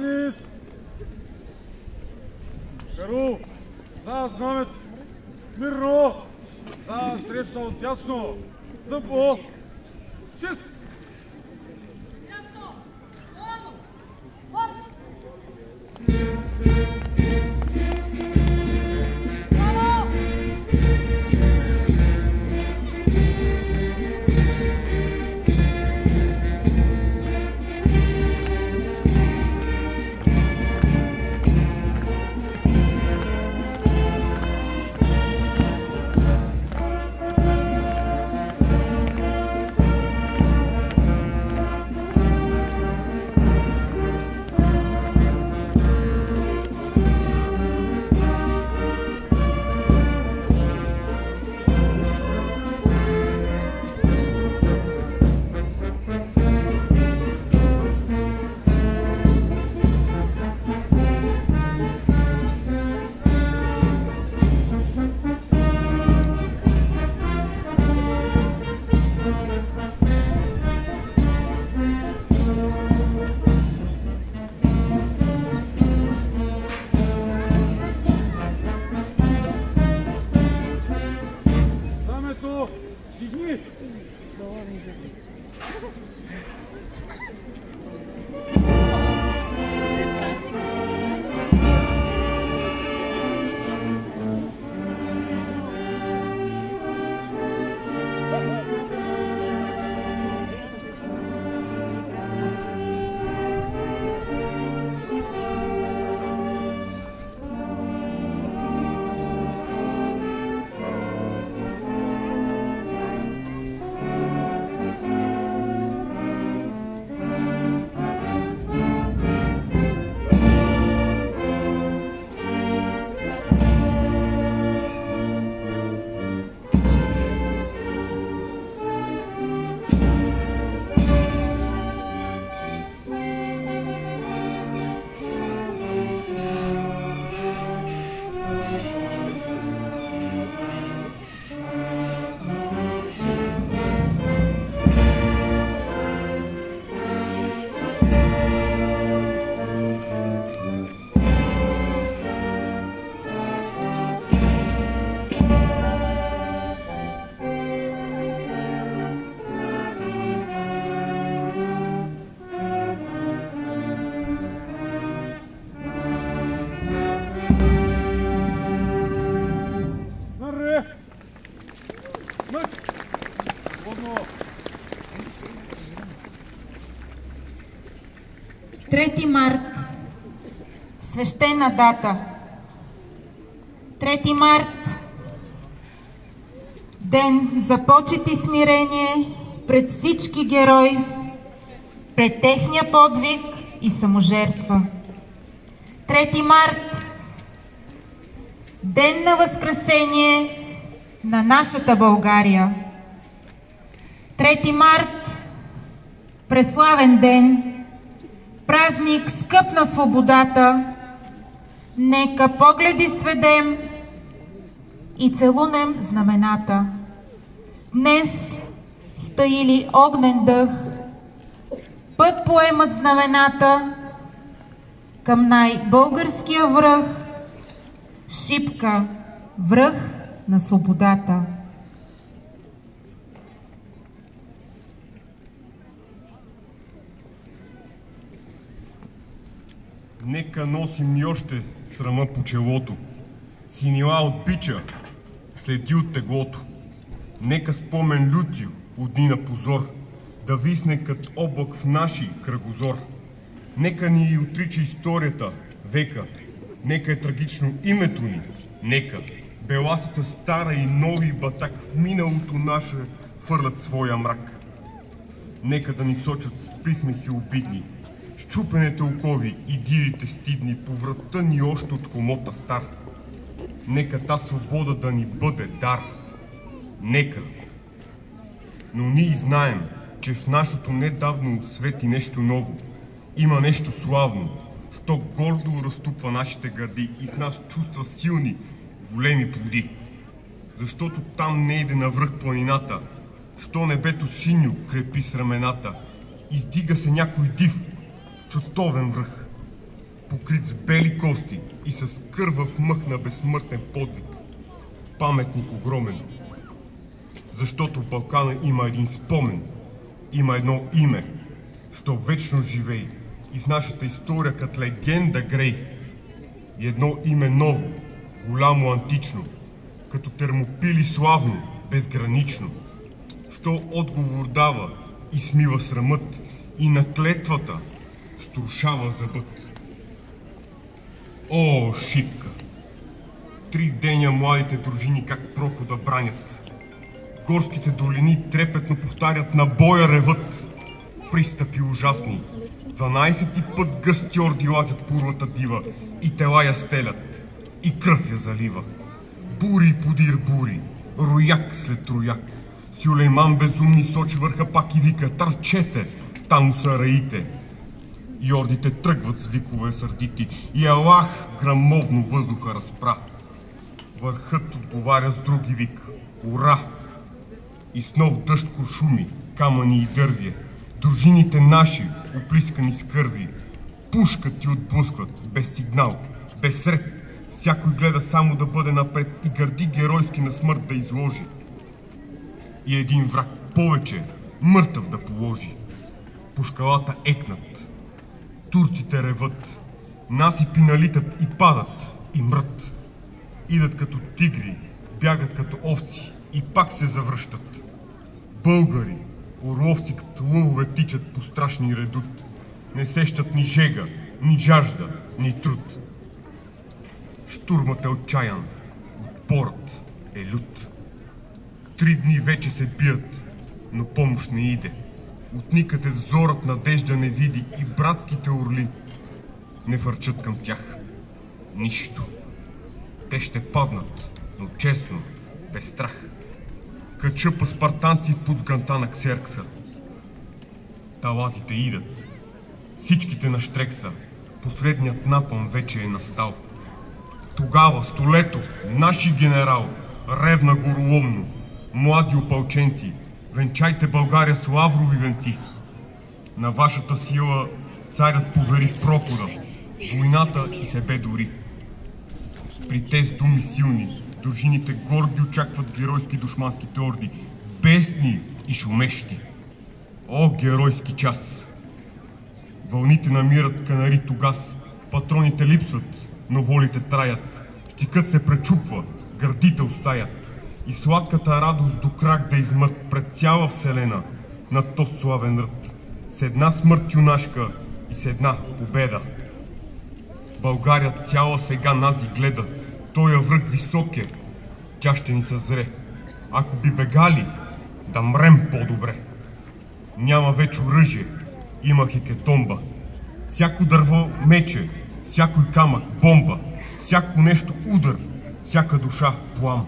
Равнис! Перу! За знамет! Мирно! За среща от дясно! Съпо! Чист! Трети март. Свещена дата. 3 март. Ден за почет и смирение пред всички герои, пред техния подвиг и саможертва. 3 март. Ден на възкресение на нашата България. 3 март. Преславен ден, празник скъп на свободата. Нека погледи сведем и целунем знамената. Днес стаили огнен дъх, път поемат знамената към най-българския връх, Шипка, връх на свободата. Нека носим и още срама по челото, синила от бича, следи от теглото. Нека спомен люти от дни на позор, да висне като облак в наши кръгозор. Нека ни отрича историята века, нека е трагично името ни, нека беласица стара и нови батак в миналото наше фърлят своя мрак. Нека да ни сочат с присмехи обидни, счупените окови и дирите стидни по врата ни още от хомота стар. Нека та свобода да ни бъде дар. Нека. Но ние знаем, че в нашето недавно свети нещо ново. Има нещо славно, що гордо разтупва нашите гърди и в нас чувства силни, големи плоди. Защото там не иде навръх планината, що небето синьо крепи с рамената, издига се някой див, чутовен връх. покрит с бели кости и с кървав мъх на безсмъртен подвиг. Паметник огромен. Защото в Балкана има един спомен, има едно име, що вечно живей и в нашата история като легенда грей. И едно име ново, голямо антично, като Термопили славно, безгранично, що отговор дава и смива срамът и на клетвата струшава зъбът. О, Шипка! 3 деня младите дружини как прохода бранят. Горските долини трепетно повтарят, на боя ревът. Пристъпи ужасни. 12 път гъсти орди лазят по урвата дива и тела я стелят, и кръв я залива. Бури подир бури, рояк след рояк. Сюлейман безумни сочи върха пак и вика: търчете, там са раите. И ордите тръгват с викове сърдити и Аллах грамовно въздуха разпра. Върхът отговаря с други вик: ура! И с нов дъжд куршуми, камъни и дървие. Дружините наши, оплискани с кърви, пушкат ти отблъскват, без сигнал, без ред. Всякой гледа само да бъде напред и гърди геройски на смърт да изложи. И един враг повече, мъртъв да положи. По шкалата екнат. Турците реват, насипи налитат и падат, и мрът. Идат като тигри, бягат като овци и пак се завръщат. Българи, орловци като лъвове тичат по страшни редут. Не сещат ни жега, ни жажда, ни труд. Штурмът е отчаян, отпорът е лют. 3 дни вече се бият, но помощ не иде. От никъде взорът надежда не види и братските орли не върчат към тях. Нищо. Те ще паднат, но честно, без страх. Качъпа спартанци под сганта на Ксеркса. Талазите идат. Всичките на Штрекса. Последният напън вече е настал. Тогава Столетов, наши генерал, ревна гороломно: млади опълченци, венчайте България с лаврови венци. На вашата сила царят повери прохода, войната и себе дори. При тези думи силни, дружините горди очакват геройски душманските орди, бесни и шумещи. О, геройски час! Вълните намират канари тогас, патроните липсват, но волите траят. Тикът се пречупва, гърдите остаят. И сладката радост до крак да измърт пред цяла вселена над този славен рът. С една смърт юнашка и с една победа. България цяла сега нази гледа, тоя връг висок е, тя ще ни съзре. Ако би бегали, да мрем по-добре. Няма вече оръжие, има хекетомба. Всяко дърво мече, всякой камък бомба, всяко нещо удар, всяка душа плам.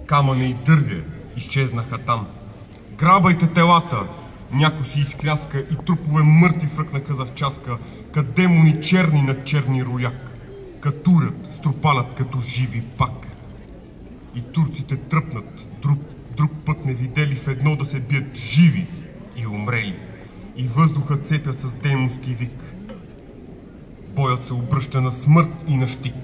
Камъне и дърве изчезнаха там. Грабайте телата, някой си изкляска и трупове мъртви фръкнаха завчаска, кът демони черни над черни рояк, катурят, струпалят като живи пак. И турците тръпнат, друг път не видели в едно да се бият живи и умрели. И въздуха цепят с демонски вик. Боят се обръща на смърт и на щик.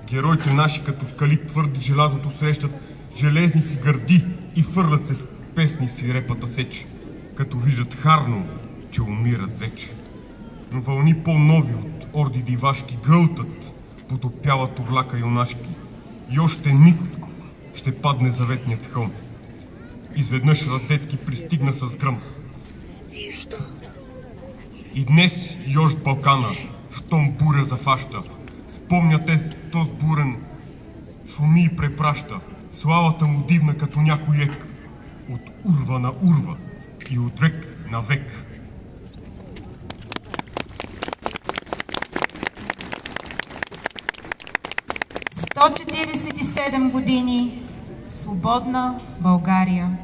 Героите наши като скали твърди желязото срещат, железни си гърди и фърлят се с песни свирепата сеч, като виждат харно, че умират вече. Но вълни по-нови от орди дивашки гълтат, потопяват орлака юнашки. И още миг ще падне заветният хълм. Изведнъж Радецки пристигна с гръм. И днес йожд Балкана, щом буря зафаща, спомня този бурен, шуми и препраща. Славата му дивна като някой ек, от урва на урва и от век на век. Сто 47 години свободна България.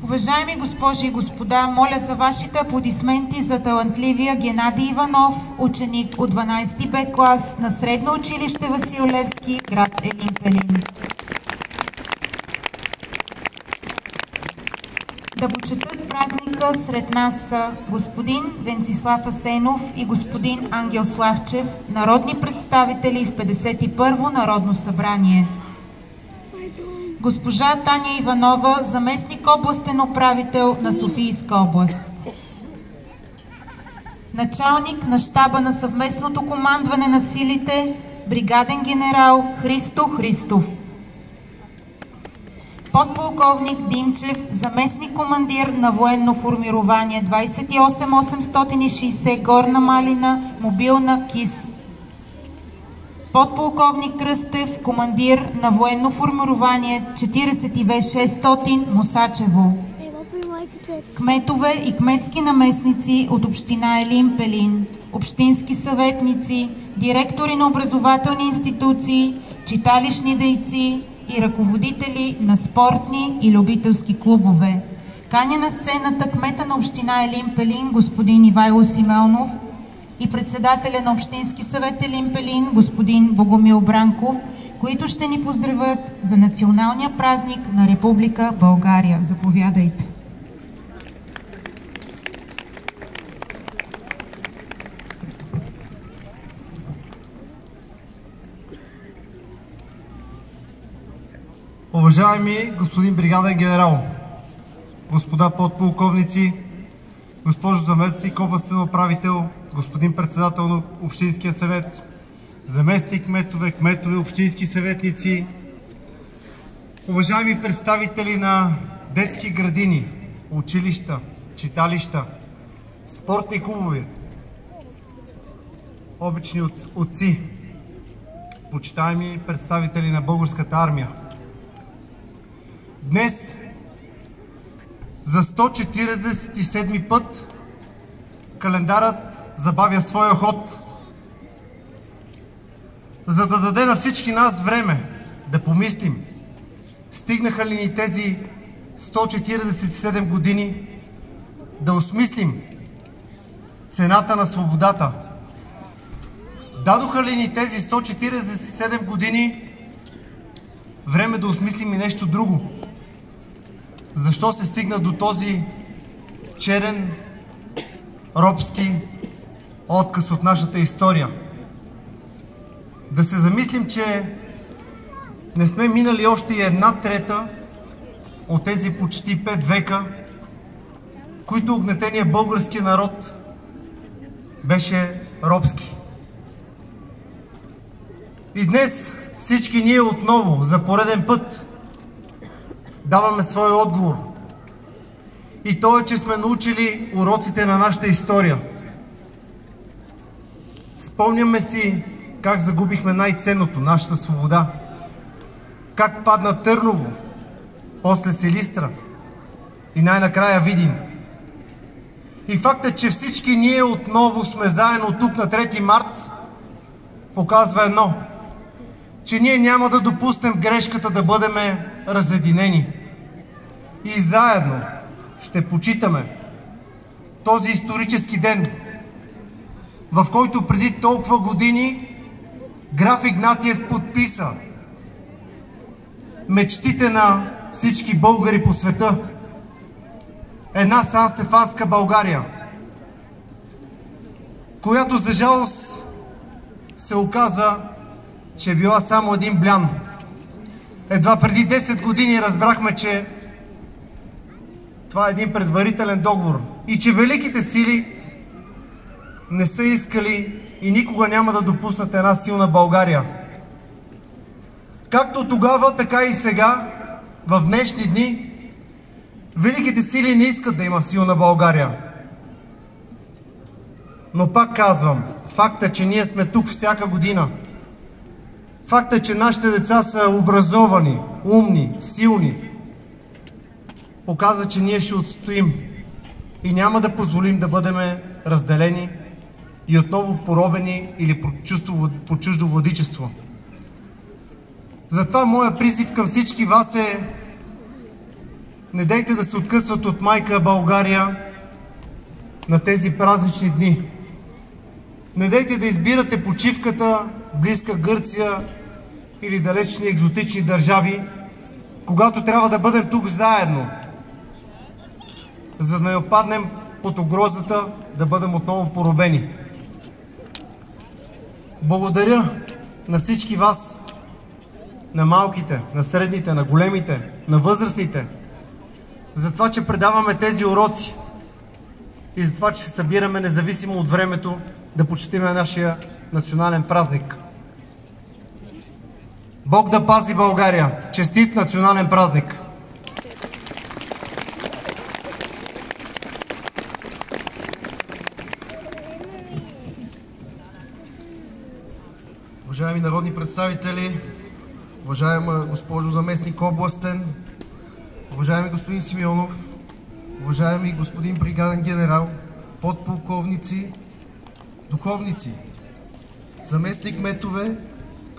Уважаеми госпожи и господа, моля за вашите аплодисменти за талантливия Геннадий Иванов, ученик от 12 Б клас на Средно училище Васил Левски, град Елин Пелин. Да почетат празника сред нас са господин Венцислав Асенов и господин Ангел Славчев, народни представители в 51-во Народно събрание. Госпожа Таня Иванова, заместник областен управител на Софийска област. Началник на щаба на съвместното командване на силите, бригаден генерал Христо Христов. Подполковник Димчев, заместник командир на военно формирование 28860 Горна Малина, мобилна КИС. Подполковник Кръстев, командир на военно формирование 42600 Мусачево. Кметове и кметски наместници от община Елин Пелин, общински съветници, директори на образователни институции, читалищни дейци и ръководители на спортни и любителски клубове. Каня на сцената кмета на община Елин Пелин, господин Ивайло Симеонов, и председателя на Общински съвет Елин Пелин, господин Богомил Бранков, които ще ни поздравят за националния празник на Република България. Заповядайте. Уважаеми господин бригаден генерал, господа подполковници, госпожо заместник областен управител, господин председател на Общинския съвет, заместник кметове, общински съветници, уважаеми представители на детски градини, училища, читалища, спортни клубове, обични отци, почитаеми представители на Българската армия. Днес за 147 път календарът забавя своя ход, за да даде на всички нас време да помислим, стигнаха ли ни тези 147 години, да осмислим цената на свободата. Дадоха ли ни тези 147 години време да осмислим и нещо друго? Защо се стигна до този черен, робски отказ от нашата история? Да се замислим, че не сме минали още и 1/3 от тези почти 5 века, които угнетения български народ беше робски. И днес всички ние отново, за пореден път, даваме своя отговор. И то е, че сме научили уроците на нашата история. Спомняме си как загубихме най-ценното, нашата свобода. Как падна Търново, после Силистра и най-накрая Видин. И фактът, че всички ние отново сме заедно тук на 3 март, показва едно, че ние няма да допуснем грешката да бъдем разединени. И заедно ще почитаме този исторически ден, в който преди толкова години граф Игнатиев подписа мечтите на всички българи по света. Една Сан-Стефанска България, която за жалост се оказа, че е била само един блян. Едва преди 10 години разбрахме, че това е един предварителен договор и че великите сили не са искали и никога няма да допуснат една силна България. Както тогава, така и сега, в днешни дни, великите сили не искат да има силна България. Но пак казвам, факта, че ние сме тук всяка година, факта, че нашите деца са образовани, умни, силни, показва, че ние ще отстоим и няма да позволим да бъдем разделени и отново поробени или по чуждо владичество. Затова моя призив към всички вас е: не дейте да се откъсват от майка България на тези празнични дни. Не дейте да избирате почивката близка Гърция или далечни екзотични държави, когато трябва да бъдем тук заедно. за да не опаднем под угрозата да бъдем отново поробени. Благодаря на всички вас, на малките, на средните, на големите, на възрастните, за това, че предаваме тези уроци и за това, че се събираме независимо от времето да почетиме нашия национален празник. Бог да пази България! Честит национален празник! Уважаеми народни представители, уважаема госпожо заместник областен, уважаеми господин Симеонов, уважаеми господин бригаден генерал, подполковници, духовници, заместник кметове,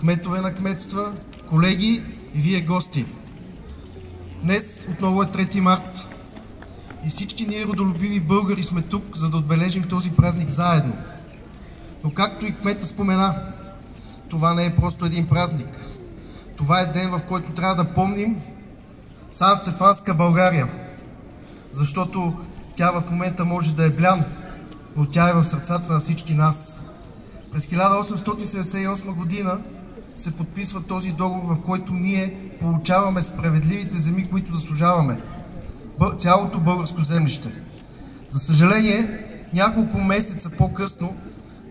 кметове на кметства, колеги и вие гости. Днес отново е 3 март и всички ние родолюбиви българи сме тук, за да отбележим този празник заедно. Но както и кметът спомена, това не е просто един празник. Това е ден, в който трябва да помним Санстефанска България, защото тя в момента може да е блян, но тя е в сърцата на всички нас. През 1878 година се подписва този договор, в който ние получаваме справедливите земи, които заслужаваме. Цялото българско землище. За съжаление, няколко месеца по-късно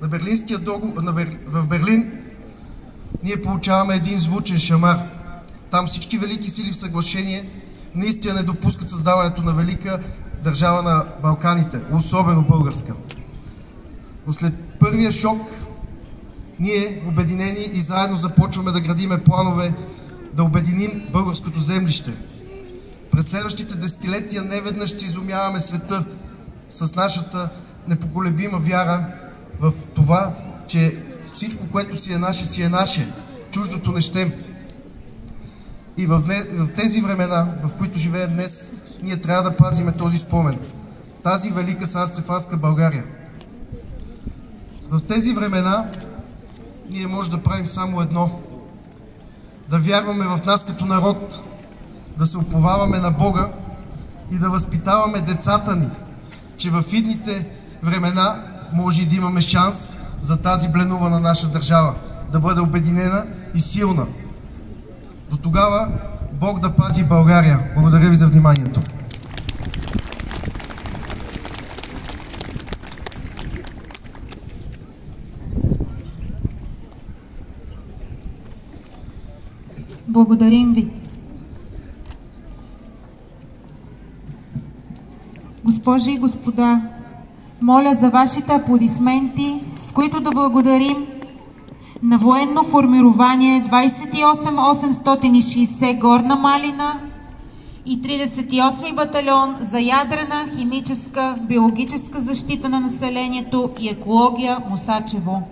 на Берлинския договор, в Берлин ние получаваме един звучен шамар. Там всички велики сили в съглашение наистина не допускат създаването на велика държава на Балканите, особено българска. Но след първия шок, ние, обединени и заедно, започваме да градиме планове да обединим българското землище. През следващите десетилетия неведнъж ще изумяваме света с нашата непоколебима вяра в това, че всичко, което си е наше, чуждото не щем. И в тези времена, в които живеем днес, ние трябва да пазиме този спомен. Тази велика Санстефанска България. В тези времена ние може да правим само едно. Да вярваме в нас като народ, да се уповаваме на Бога и да възпитаваме децата ни, че в идните времена може и да имаме шанс за тази бленувана наша държава да бъде обединена и силна. До тогава Бог да пази България. Благодаря ви за вниманието. Благодарим ви. Госпожи и господа, моля за вашите аплодисменти, с които да благодарим на военно формирование 28860 Горна Малина и 38 батальон за ядрена, химическа, биологическа защита на населението и екология Мусачево.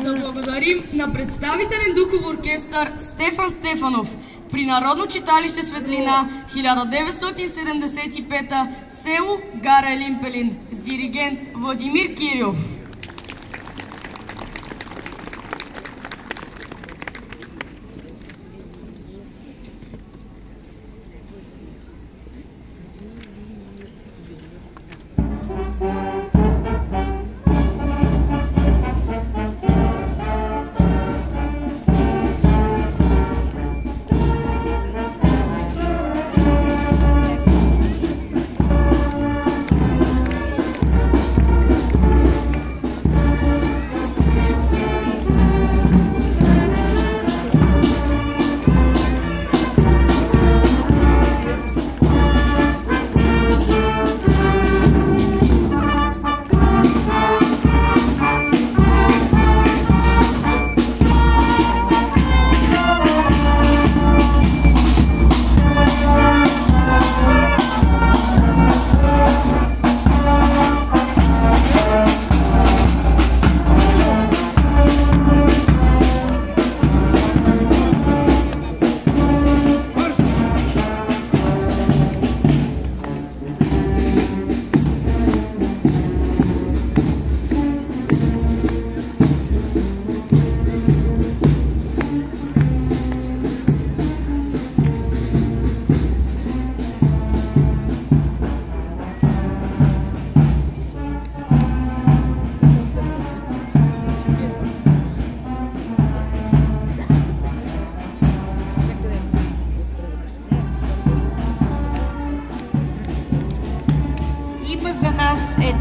Да благодарим на представителен духов оркестър Стефан Стефанов при Народно читалище Светлина, 1975, село Гара Елин-Пелин, с диригент Владимир Кирилов.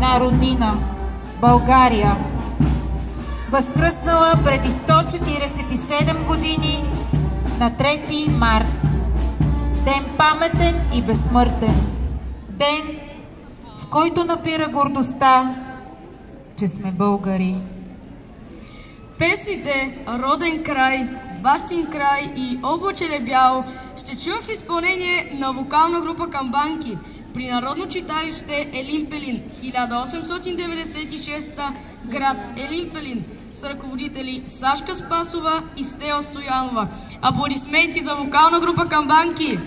една роднина – България, възкръснала преди 147 години на 3 март. Ден паметен и безсмъртен. Ден, в който напира гордостта, че сме българи. Песните "Роден край", "Бащин край" и "Облаче бяло" ще чуем в изпълнение на вокална група Камбанки при Народно читалище Елин Пелин, 1896 град Елин Пелин, с ръководители Сашка Спасова и Стела Стоянова. Аплодисменти за вокална група Камбанки!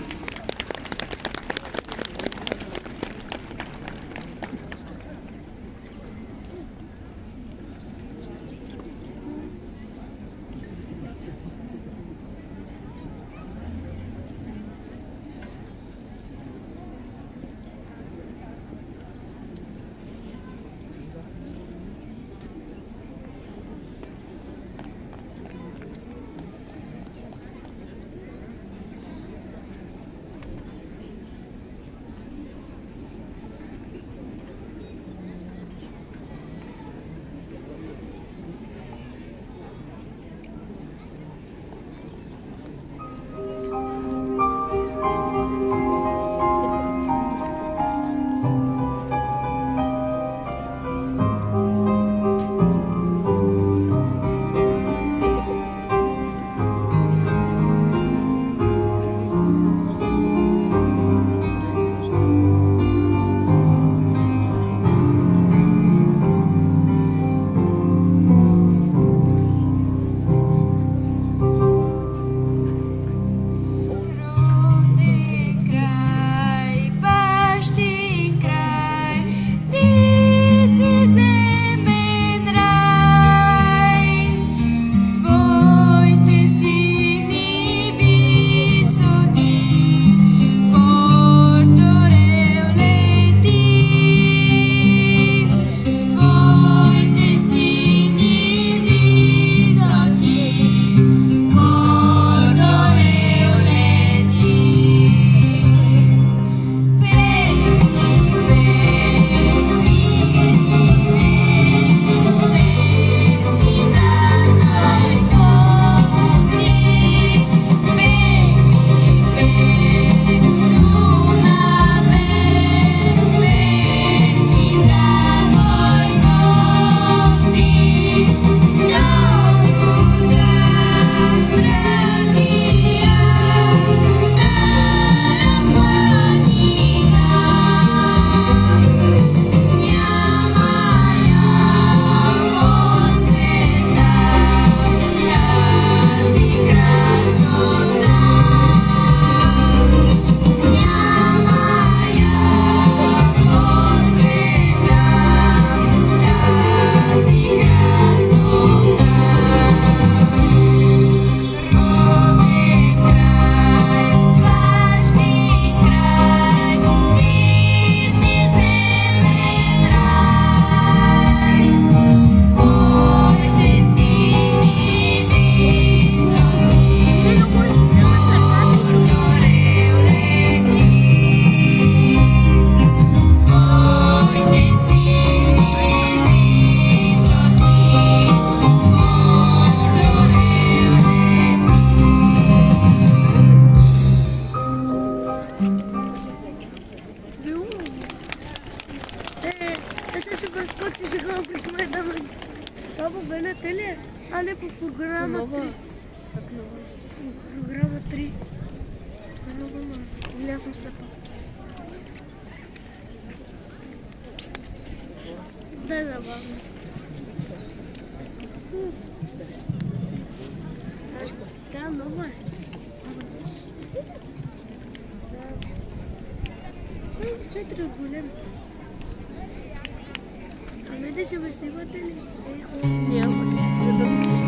а не по програма 3. Програма 3. Много малко. Или аз съм слепа. Да е забавно. Тя нова е. Да. 4 от големи. А не да се весивате ли? Няма.